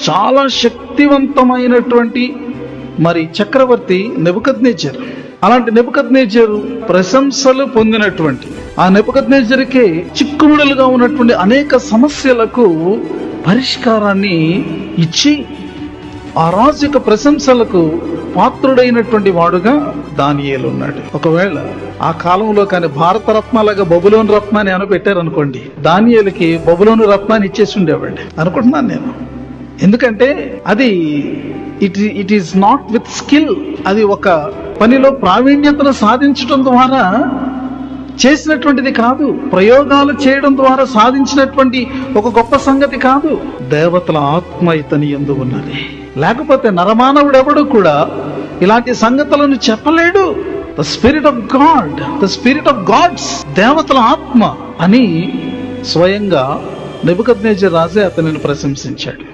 చాలా శక్తివంతమైనటువంటి మరి చక్రవర్తి నెబుకద్నెజరు. అలాంటి నెబుకద్నెజరు ప్రశంసలు పొందినటువంటి ఆ నెబుకద్నెజరుకే చిక్కుముడులుగా ఉన్నటువంటి అనేక సమస్యలకు పరిష్కారాన్ని ఇచ్చి ఆ రాజు యొక్క ప్రశంసలకు పాత్రుడైనటువంటి వాడుగా దానియేలు ఉన్నాడు. ఒకవేళ ఆ కాలంలో కానీ భారతరత్నాలుగా బబులోను రత్నాన్ని అని పెట్టారనుకోండి, దానియేలుకి బబులోను రత్నాన్ని ఇచ్చేసి ఉండేవాడు అనుకుంటున్నాను నేను. ఎందుకంటే అది it is not with skill, అది ఒక పనిలో ప్రావీణ్యతను సాధించడం ద్వారా చేసినటువంటిది కాదు, ప్రయోగాలు చేయడం ద్వారా సాధించినటువంటి ఒక గొప్ప సంగతి కాదు. దేవతల ఆత్మ ఇతని యందు ఉన్నది. లేకపోతే నరమానవుడు ఎవడు కూడా ఇలాంటి సంగతులను చెప్పలేడు. The spirit of God, the spirit of gods, దేవతల ఆత్మ అని స్వయంగా నెబుకద్నెజరు రాజే అతనిని ప్రశంసించాడు.